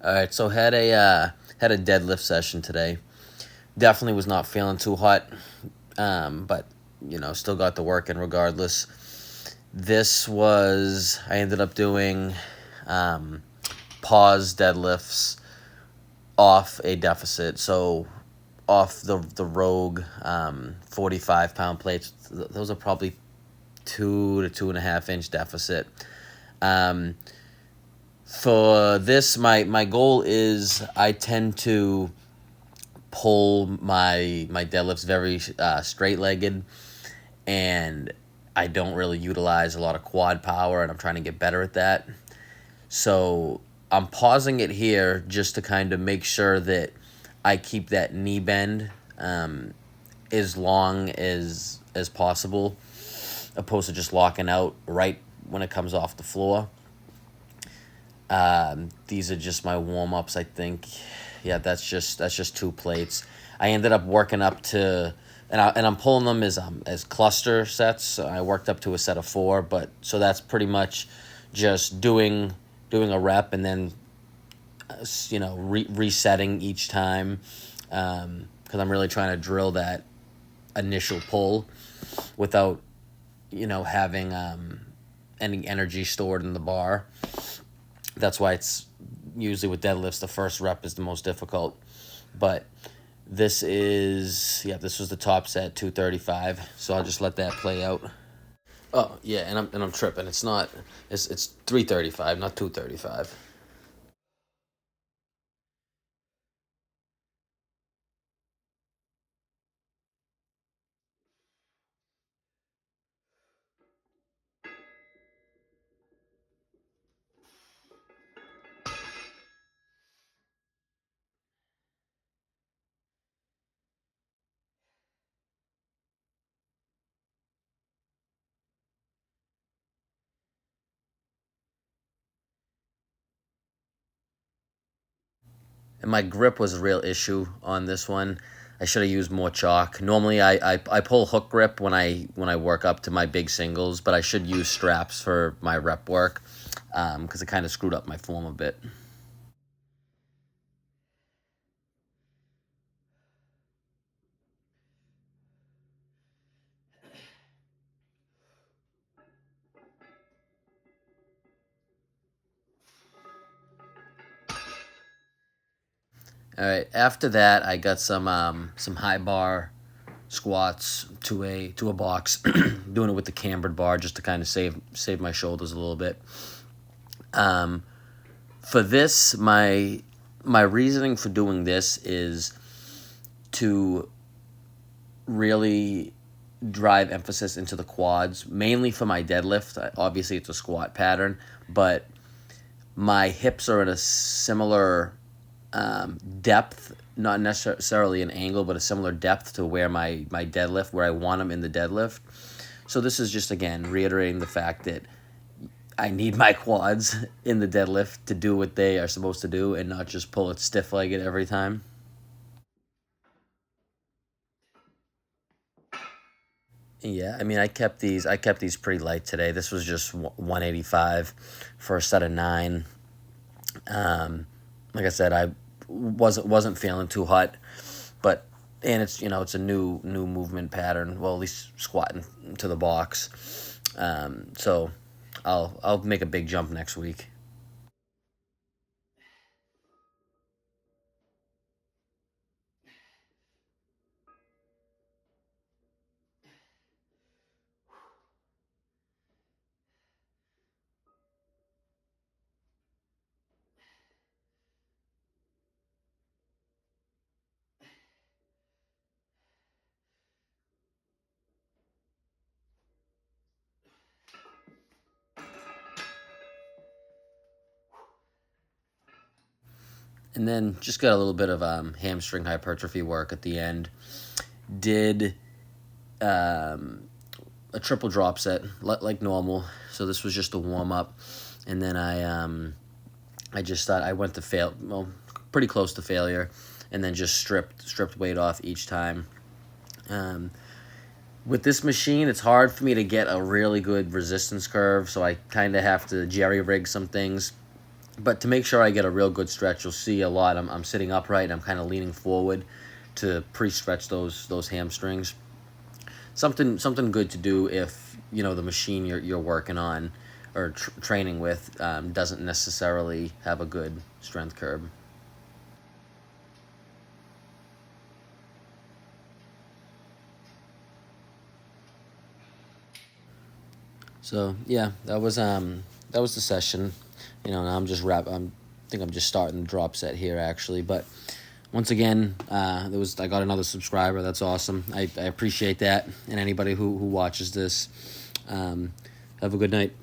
All right, so had a deadlift session today. Definitely was not feeling too hot, but still got the work in regardless. I ended up doing pause deadlifts off a deficit, so off the Rogue 45 pound plates. Those are probably 2 to 2.5 inch deficit. Um, for this, my goal is I tend to pull my deadlifts very straight legged, and I don't really utilize a lot of quad power, and I'm trying to get better at that. So I'm pausing it here just to kind of make sure that I keep that knee bend as long as possible, opposed to just locking out right when it comes off the floor. These are just my warm ups, I think. Yeah, that's just 2 plates. I ended up working up to, and I'm pulling them as cluster sets. So I worked up to a set of 4, but so that's pretty much just doing a rep and then resetting each time, because I'm really trying to drill that initial pull without having any energy stored in the bar. That's why it's usually with deadlifts the first rep is the most difficult. But this was the top set, 235. So I'll just let that play out. Oh yeah, and I'm tripping. It's 335, not 235. And my grip was a real issue on this one. I should have used more chalk. Normally, I pull hook grip when I work up to my big singles, but I should use straps for my rep work, because it kind of screwed up my form a bit. All right. After that, I got some high bar squats to a box, doing it with the cambered bar just to kind of save my shoulders a little bit. Um, for this, my reasoning for doing this is to really drive emphasis into the quads, mainly for my deadlift. Obviously, it's a squat pattern, but my hips are at a similar depth, not necessarily an angle, but a similar depth to where my deadlift, where I want them in the deadlift. So this is just, again, reiterating the fact that I need my quads in the deadlift to do what they are supposed to do and not just pull it stiff-legged every time. Yeah, I mean, I kept these pretty light today. This was just 185 for a set of 9. Um, like I said, I wasn't feeling too hot, but and it's a new movement pattern. Well, at least squatting to the box. So I'll make a big jump next week. And then just got a little bit of hamstring hypertrophy work at the end. Did um, a triple drop set like normal. So this was just a warm up, and then I just thought I went to fail, well, pretty close to failure, and then just stripped weight off each time. Um, with this machine, it's hard for me to get a really good resistance curve, so I kind of have to jerry rig some things. But to make sure I get a real good stretch, you'll see a lot. I'm sitting upright and I'm kind of leaning forward to pre-stretch those hamstrings. Something good to do if the machine you're working on or training with doesn't necessarily have a good strength curve. So yeah, that was the session. Now I'm just I think I'm just starting the drop set here actually, but once again, I got another subscriber. That's awesome. I appreciate that, and anybody who watches this, have a good night.